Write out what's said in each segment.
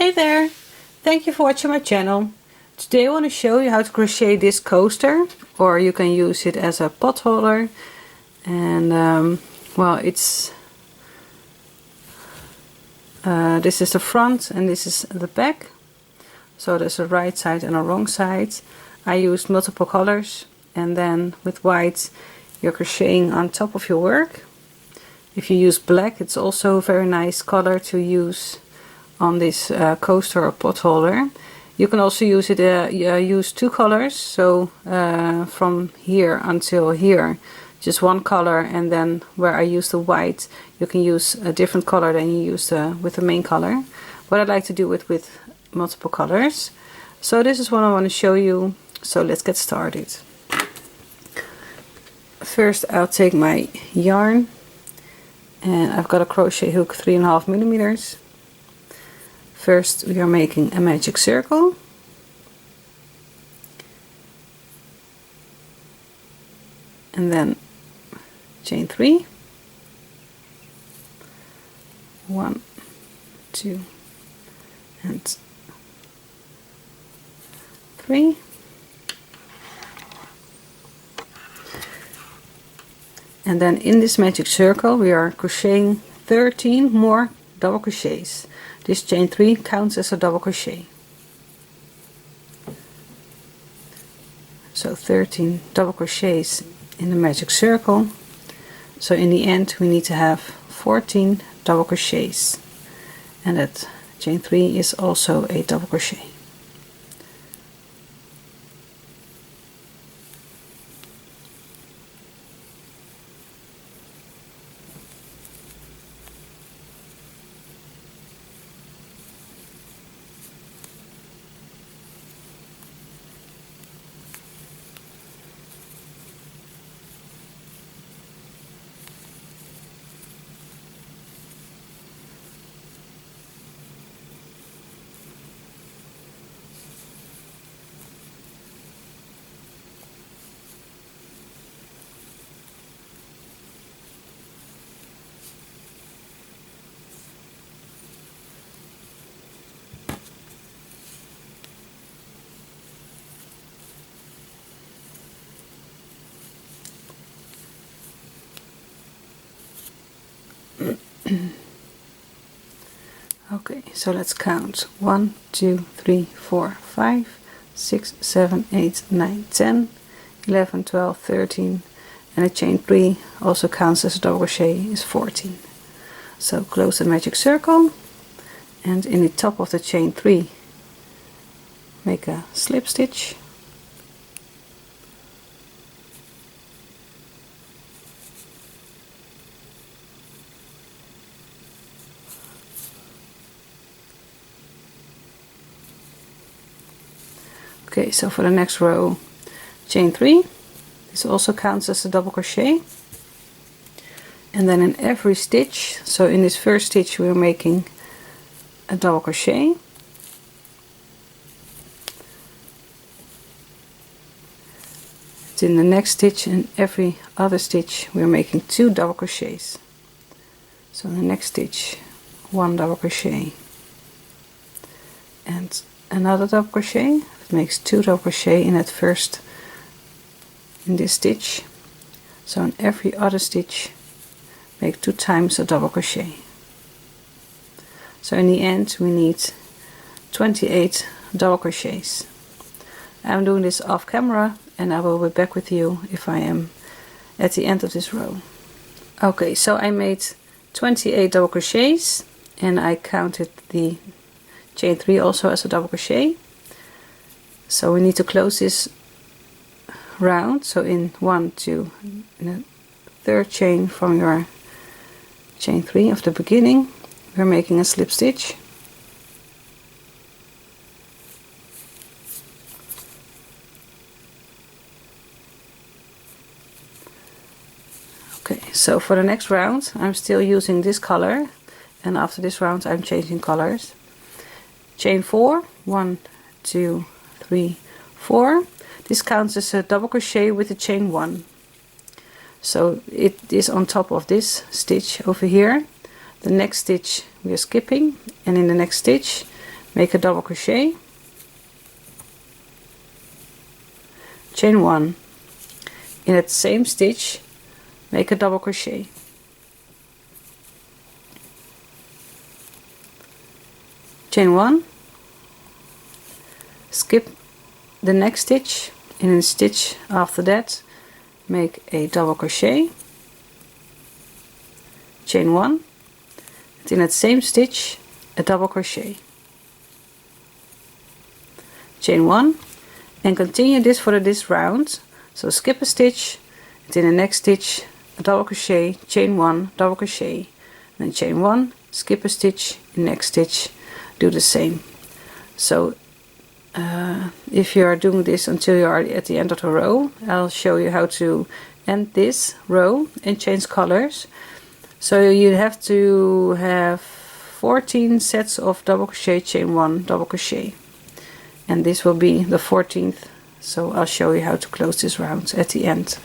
Hey there! Thank you for watching my channel. Today I want to show you how to crochet this coaster, or you can use it as a pot holder. And well, it's this is the front and this is the back. So there's a right side and a wrong side. I used multiple colors, and then with white you're crocheting on top of your work. If you use black, it's also a very nice color to use on this coaster or pot holder. You can also use it use two colors, so from here until here just one color, and then where I use the white you can use a different color than you use with the main color. What I like to do it with multiple colors. So this is what I want to show you, so let's get started. First I'll take my yarn, and I've got a crochet hook 3.5 millimeters. First we are making a magic circle, and then chain 3, 1, 2 and 3, and then in this magic circle we are crocheting 13 more double crochets. This chain 3 counts as a double crochet. So 13 double crochets in the magic circle. So in the end we need to have 14 double crochets, and that chain 3 is also a double crochet. Okay, so let's count 1, 2, 3, 4, 5, 6, 7, 8, 9, 10, 11, 12, 13, and a chain 3 also counts as a double crochet, is 14. So close the magic circle, and in the top of the chain 3 make a slip stitch. Okay, so for the next row, chain 3, this also counts as a double crochet, and then in every stitch, so in this first stitch we're making a double crochet, and in the next stitch and every other stitch we're making 2 double crochets. So in the next stitch 1 double crochet and another double crochet. It makes 2 double crochet in this stitch. So in every other stitch make 2 times a double crochet. So in the end we need 28 double crochets. I'm doing this off camera, and I will be back with you if I am at the end of this row. Okay, so I made 28 double crochets, and I counted the chain 3 also as a double crochet. So we need to close this round. So in 1, 2, in the third chain from your chain 3 of the beginning we're making a slip stitch. Okay, so for the next round I'm still using this color, and after this round I'm changing colors. Chain 4, 1, 2, 3, 4. This counts as a double crochet with the chain 1. So it is on top of this stitch over here. The next stitch we are skipping, and in the next stitch make a double crochet, chain 1, in that same stitch make a double crochet, chain 1, skip the next stitch, and in the stitch after that make a double crochet, chain 1, and in that same stitch a double crochet, chain 1, and continue this for this round. So skip a stitch, and in the next stitch a double crochet, chain 1, double crochet, then chain 1, skip a stitch, in the next stitch do the same. So if you are doing this until you are at the end of the row, I'll show you how to end this row and change colors. So you have to have 14 sets of double crochet, chain 1, double crochet, and this will be the 14th. So I'll show you how to close this round at the end.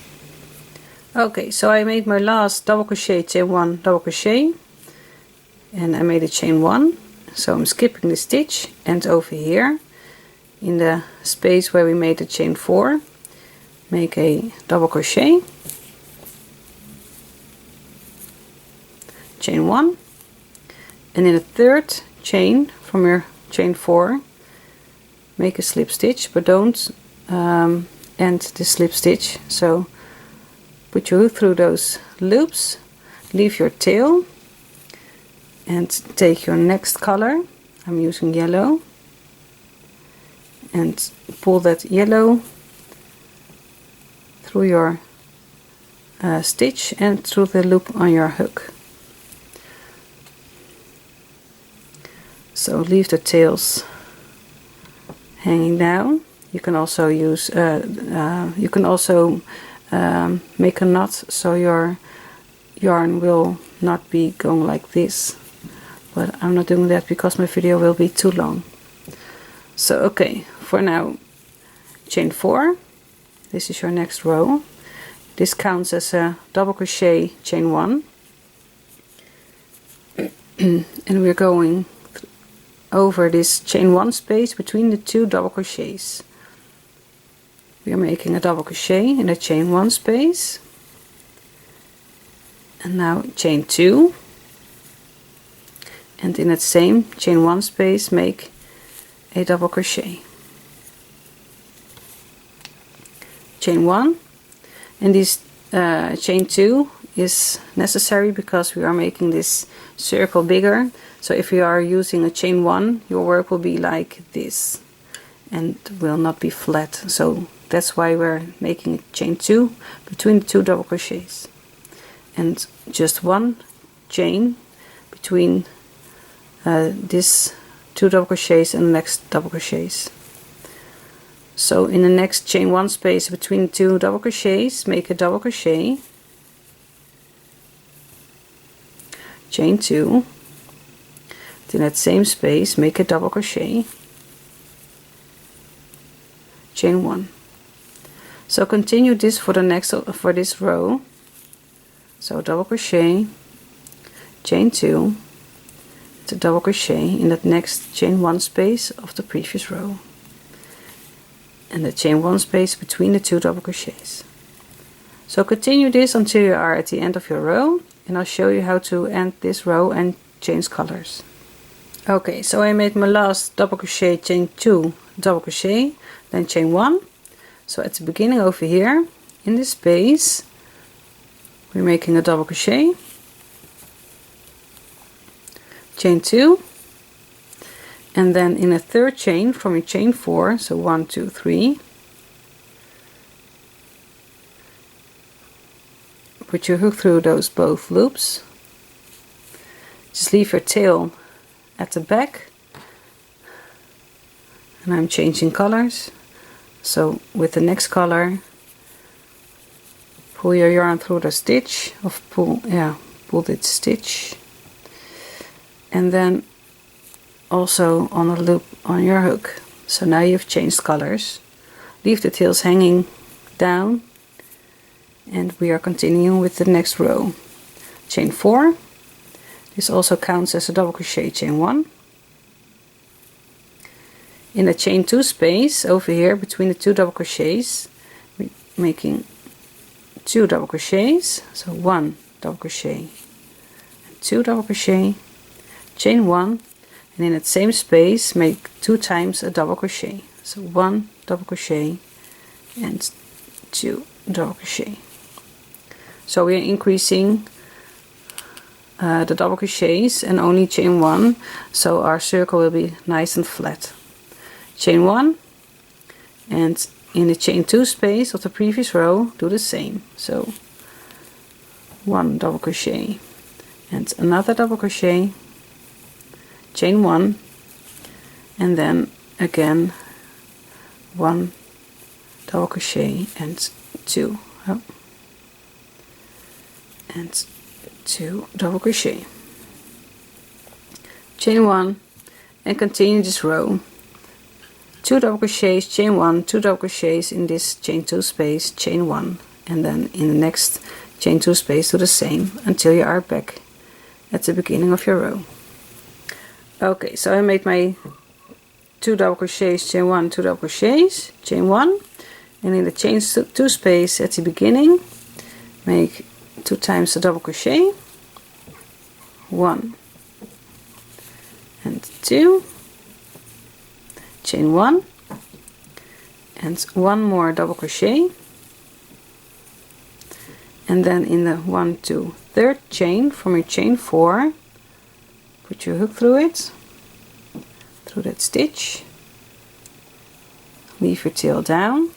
Okay, so I made my last double crochet, chain 1, double crochet, and I made a chain 1. So I'm skipping the stitch, and over here in the space where we made the chain 4 make a double crochet, chain 1, and in the third chain from your chain 4 make a slip stitch, but don't end the slip stitch. So put your hook through those loops, leave your tail, and take your next color, I'm using yellow, and pull that yellow through your stitch and through the loop on your hook. So leave the tails hanging down. You can also use make a knot so your yarn will not be going like this, but I'm not doing that because my video will be too long. So okay, for now, chain 4, this is your next row. This counts as a double crochet, chain 1, and we're going over this chain 1 space between the 2 double crochets. We are making a double crochet in the chain 1 space, and now chain 2, and in that same chain 1 space make a double crochet, chain 1, and this chain 2 is necessary because we are making this circle bigger. So if you are using a chain 1, your work will be like this and will not be flat. So that's why we're making a chain 2 between the 2 double crochets, and just 1 chain between this 2 double crochets and the next double crochets. So in the next chain 1 space between 2 double crochets make a double crochet, chain 2, in that same space make a double crochet, chain 1. So continue this for the next for this row. So double crochet, chain 2, to double crochet in that next chain 1 space of the previous row, and the chain 1 space between the 2 double crochets. So continue this until you are at the end of your row, and I'll show you how to end this row and change colors. Okay, so I made my last double crochet, chain 2, double crochet, then chain 1. So at the beginning over here in this space we're making a double crochet, chain 2, and then in a third chain from your chain 4, so 1, 2, 3, put your hook through those both loops, just leave your tail at the back, and I'm changing colors. So with the next color, pull your yarn through the stitch, pull that stitch, and then also on a loop on your hook. So now you've changed colors. Leave the tails hanging down, and we are continuing with the next row. Chain 4, this also counts as a double crochet, chain 1, in the chain 2 space over here between the 2 double crochets, making 2 double crochets, so 1 double crochet and 2 double crochet, chain 1, and in that same space make 2 times a double crochet, so 1 double crochet and 2 double crochet. So we are increasing the double crochets and only chain 1, so our circle will be nice and flat. Chain 1, and in the chain 2 space of the previous row do the same, so 1 double crochet and another double crochet, chain 1, and then again 1 double crochet and 2 and 2 double crochet, chain 1, and continue this row. 2 double crochets, chain 1, 2 double crochets in this chain 2 space, chain 1, and then in the next chain 2 space do the same until you are back at the beginning of your row. Okay, so I made my 2 double crochets, chain 1, 2 double crochets, chain 1, and in the chain 2 space at the beginning make 2 times a double crochet, 1 and 2, chain 1 and 1 more double crochet, and then in the 1, 2, 3rd chain from your chain 4 put your hook through it, through that stitch, leave your tail down,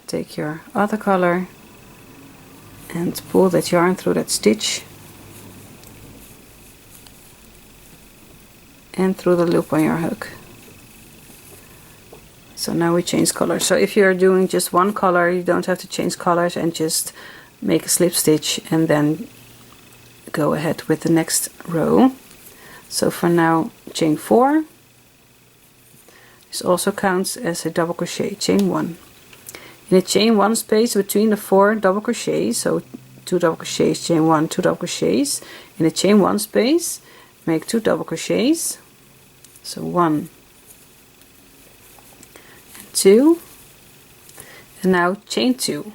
take your other color and pull that yarn through that stitch and through the loop on your hook. So now we change colors. So if you're doing just one color, you don't have to change colors and just make a slip stitch and then go ahead with the next row. So for now, chain 4. This also counts as a double crochet, chain 1. In a chain 1 space between the 4 double crochets, so 2 double crochets, chain 1, 2 double crochets. In a chain 1 space, make 2 double crochets, so 1 and 2, and now chain 2.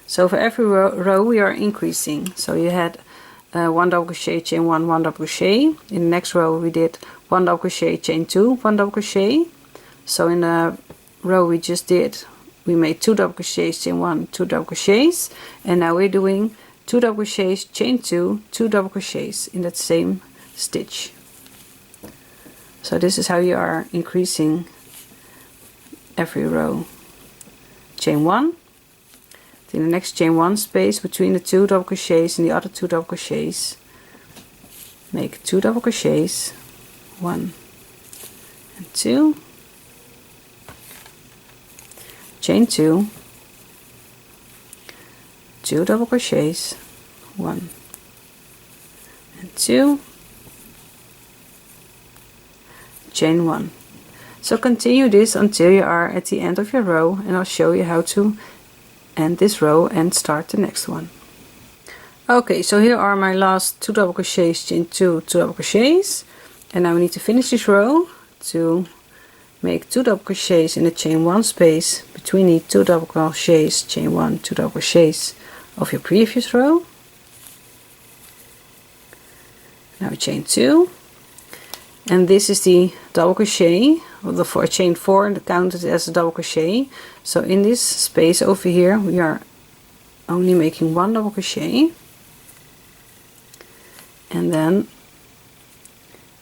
So for every row we are increasing. So you had 1 double crochet, chain 1, 1 double crochet. In the next row we did 1 double crochet, chain 2, 1 double crochet. So in the row we just did, we made 2 double crochets, chain 1, 2 double crochets, and now we're doing 2 double crochets, chain 2, 2 double crochets in that same stitch. So this is how you are increasing every row. Chain 1, in the next chain 1 space between the 2 double crochets and the other 2 double crochets, make 2 double crochets, 1 and 2, chain 2, 2 double crochets, 1 and 2, chain 1. So continue this until you are at the end of your row, and I'll show you how to end this row and start the next one. Okay, so here are my last 2 double crochets, chain 2, 2 double crochets, and now we need to finish this row to make 2 double crochets in the chain 1 space between the 2 double crochets, chain 1, 2 double crochets of your previous row. Now chain 2, and this is the double crochet for chain 4 and counted as a double crochet. So in this space over here we are only making 1 double crochet, and then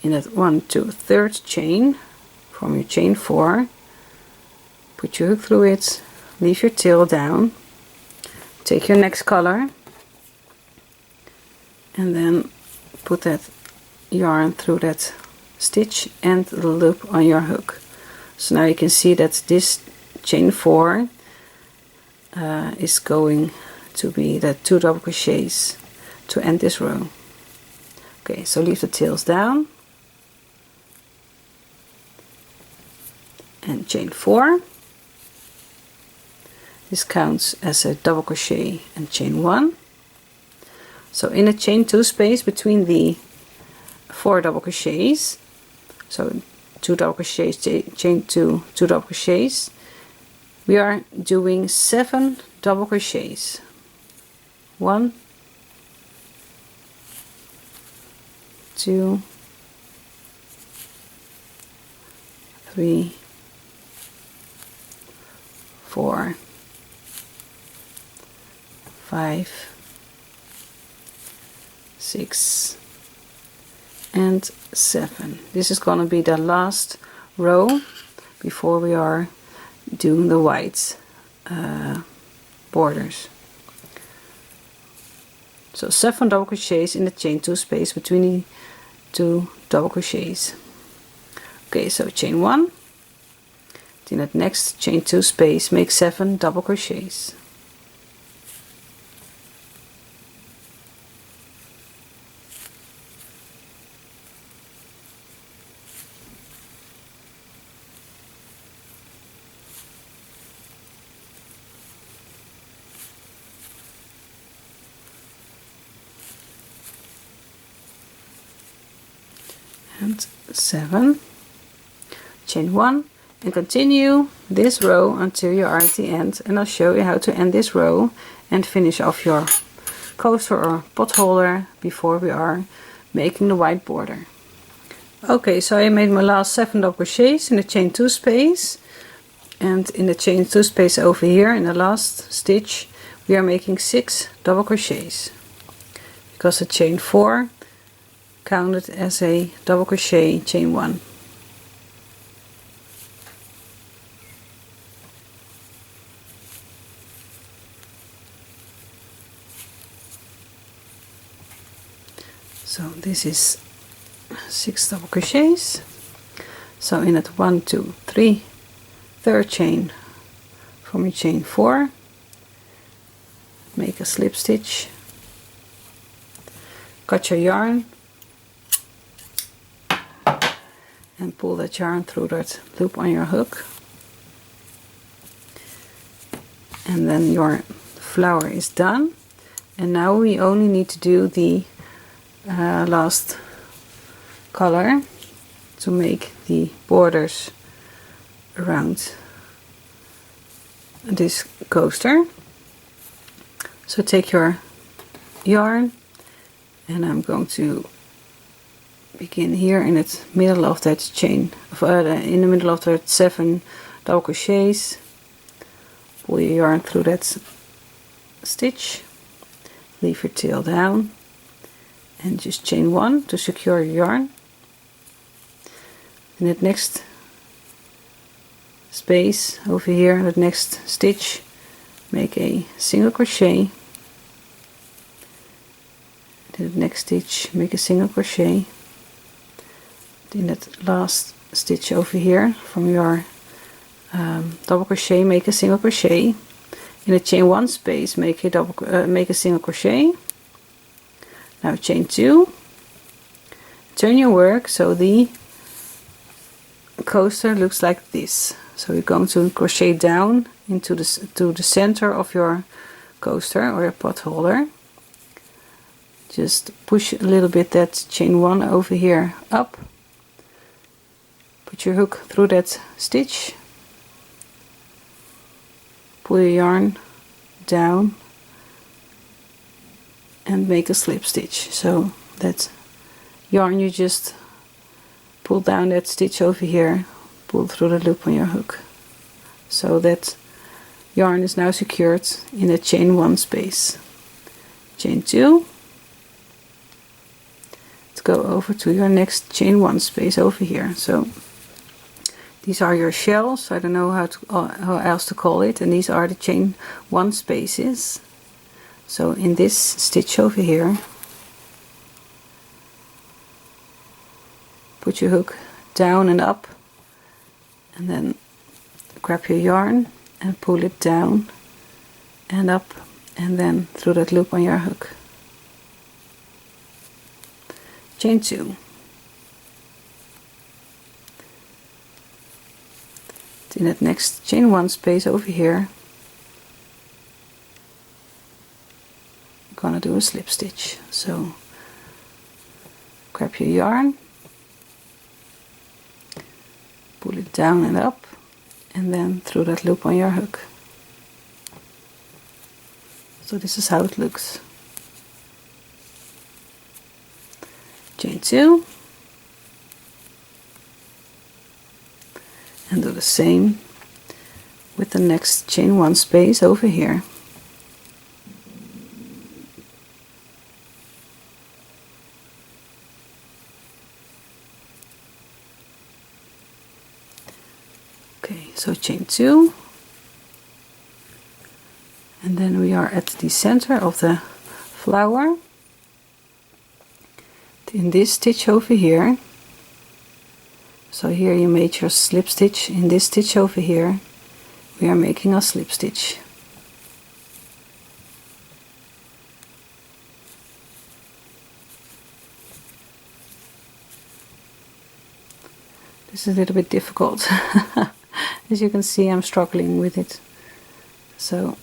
in that 1, 2, 3rd chain from your chain 4 put your hook through it, leave your tail down, take your next color and then put that yarn through that stitch and the loop on your hook. So now you can see that this chain 4 is going to be the 2 double crochets to end this row. Okay, so leave the tails down and chain 4. This counts as a double crochet and chain 1. So in a chain 2 space between the 4 double crochets, so 2 double crochets, chain 2 double crochets, we are doing 7 double crochets. 1, 2, 3, 4, 5, 6 and 7. This is going to be the last row before we are doing the white borders. So 7 double crochets in the chain 2 space between the 2 double crochets. Okay, so chain 1, in that next chain 2 space make 7 double crochets. And 7, chain 1, and continue this row until you are at the end, and I'll show you how to end this row and finish off your coaster or pot holder before we are making the white border. Okay, so I made my last 7 double crochets in the chain 2 space, and in the chain 2 space over here in the last stitch we are making 6 double crochets, because the chain 4 counted as a double crochet in chain 1. So this is 6 double crochets. So in that 1, 2, 3, third chain from your chain 4, make a slip stitch, cut your yarn and pull that yarn through that loop on your hook, and then your flower is done. And now we only need to do the last color to make the borders around this coaster. So take your yarn, and I'm going to begin here in the middle of that chain, in the middle of that 7 double crochets. Pull your yarn through that stitch, leave your tail down, and just chain 1 to secure your yarn. In that next space over here, that next stitch, make a single crochet. In the next stitch, make a single crochet. In that last stitch over here from your double crochet, make a single crochet. In the chain 1 space, make a single crochet. Now chain 2, turn your work so the coaster looks like this. So you're going to crochet down into the center of your coaster or your pot holder. Just push a little bit that chain 1 over here up. Put your hook through that stitch, pull your yarn down and make a slip stitch. So that yarn you just pull down that stitch over here, pull through the loop on your hook. So that yarn is now secured in the chain 1 space. Chain 2, to go over to your next chain 1 space over here. So these are your shells, I don't know how else to call it, and these are the chain 1 spaces. So in this stitch over here, put your hook down and up, and then grab your yarn and pull it down and up, and then through that loop on your hook. Chain 2. In that next chain 1 space over here, I'm gonna do a slip stitch. So grab your yarn, pull it down and up, and then through that loop on your hook. So this is how it looks. Chain 2, and do the same with the next chain 1 space over here. Okay, so chain 2, and then we are at the center of the flower in this stitch over here. So here you made your slip stitch. In this stitch over here we are making a slip stitch. This is a little bit difficult. As you can see, I'm struggling with it. So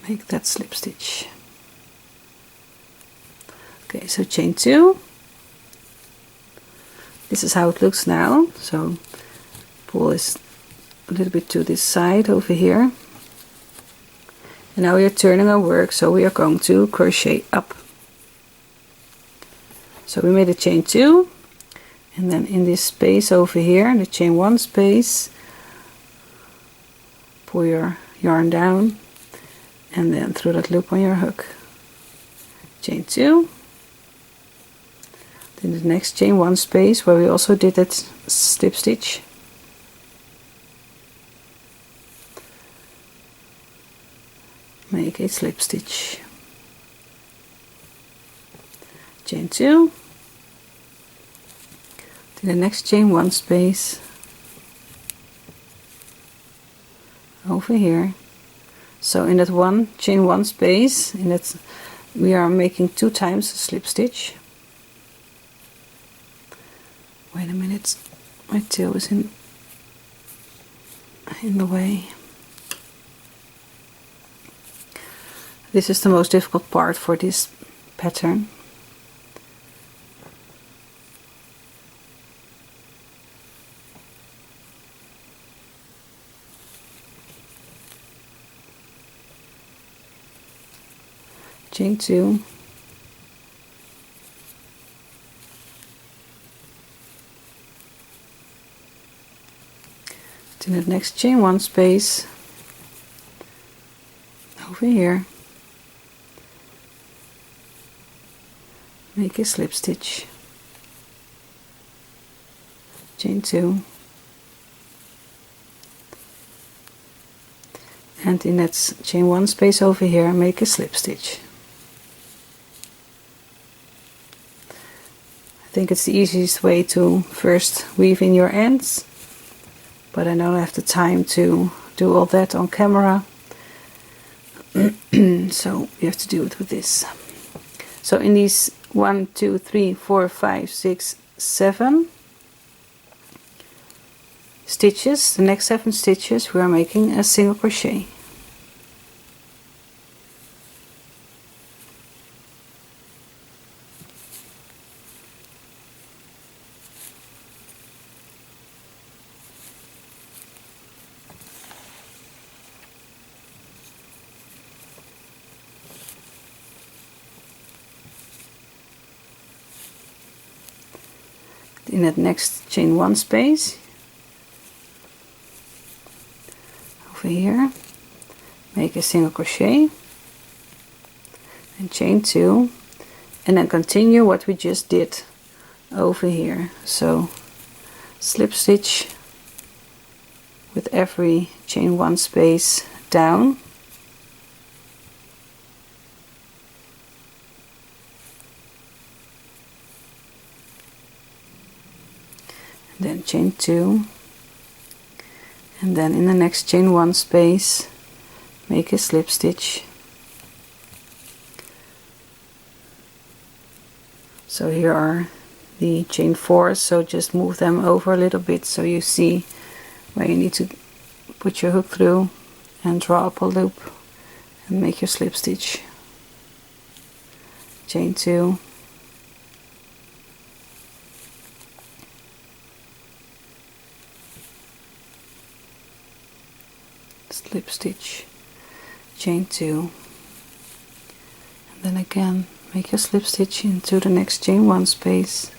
make that slip stitch. Okay, so chain 2. This is how it looks now. So pull this a little bit to this side over here. And now we are turning our work, so we are going to crochet up. So we made a chain 2, and then in this space over here, the chain 1 space, pull your yarn down, and then through that loop on your hook. Chain 2, then the next chain 1 space where we also did that slip stitch. Make a slip stitch. Chain 2, to the next chain 1 space over here. So in that one chain 1 space, in that we are making 2 times a slip stitch. Wait a minute, my tail is in the way. This is the most difficult part for this pattern. Chain 2, to the next chain 1 space over here, make a slip stitch. Chain 2, and in that chain 1 space over here, make a slip stitch. I think it's the easiest way to first weave in your ends, but I don't have the time to do all that on camera, so you have to do it with this. So in these 1, 2, 3, 4, 5, 6, 7 stitches, the next 7 stitches, we are making a single crochet. In that next chain 1 space over here, make a single crochet and chain 2, and then continue what we just did over here. So slip stitch with every chain 1 space down, then chain 2, and then in the next chain 1 space make a slip stitch. So here are the chain 4s, so just move them over a little bit so you see where you need to put your hook through and draw up a loop and make your slip stitch. chain 2, slip stitch, chain 2, and then again make your slip stitch into the next chain 1 space,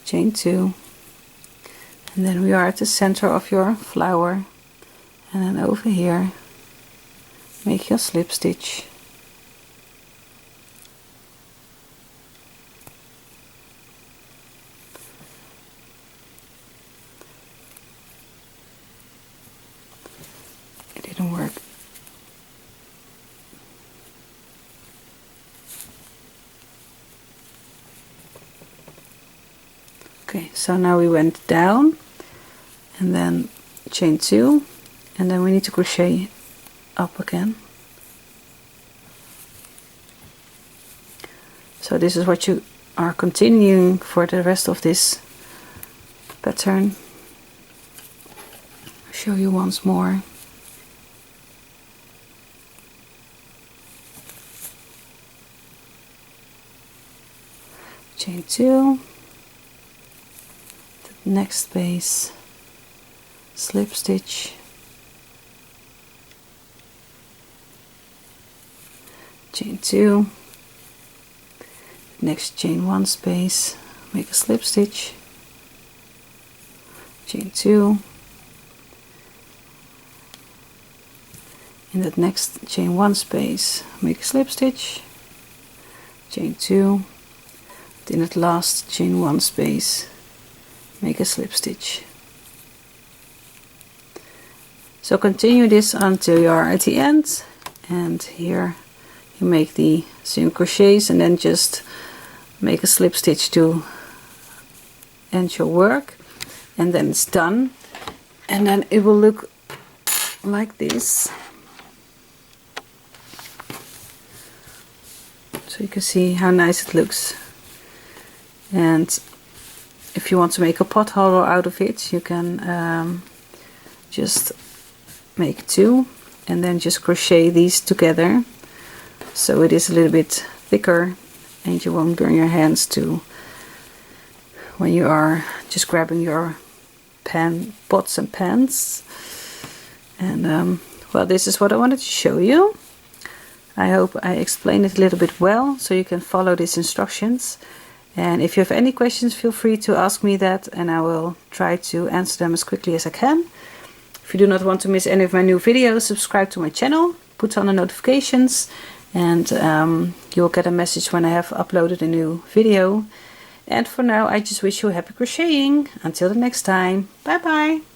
chain 2, and then we are at the center of your flower, and then over here make your slip stitch, it didn't work. Okay, so now we went down and then chain 2, and then we need to crochet up again. So this is what you are continuing for the rest of this pattern. I'll show you once more. Chain 2, the next space, slip stitch, chain 2, next chain 1 space, make a slip stitch, chain 2, in that next chain 1 space make a slip stitch, chain 2, in that last chain 1 space make a slip stitch. So continue this until you are at the end, and here you make the single crochets and then just make a slip stitch to end your work, and then it's done, and then it will look like this. So you can see how nice it looks. And if you want to make a pot holder out of it, you can just make 2 and then just crochet these together so it is a little bit thicker and you won't burn your hands too when you are just grabbing your pots and pans. And well, this is what I wanted to show you. I hope I explained it a little bit well so you can follow these instructions. And if you have any questions, feel free to ask me that, and I will try to answer them as quickly as I can. If you do not want to miss any of my new videos, subscribe to my channel, put on the notifications, and you'll get a message when I have uploaded a new video. And for now, I just wish you happy crocheting. Until the next time, bye bye!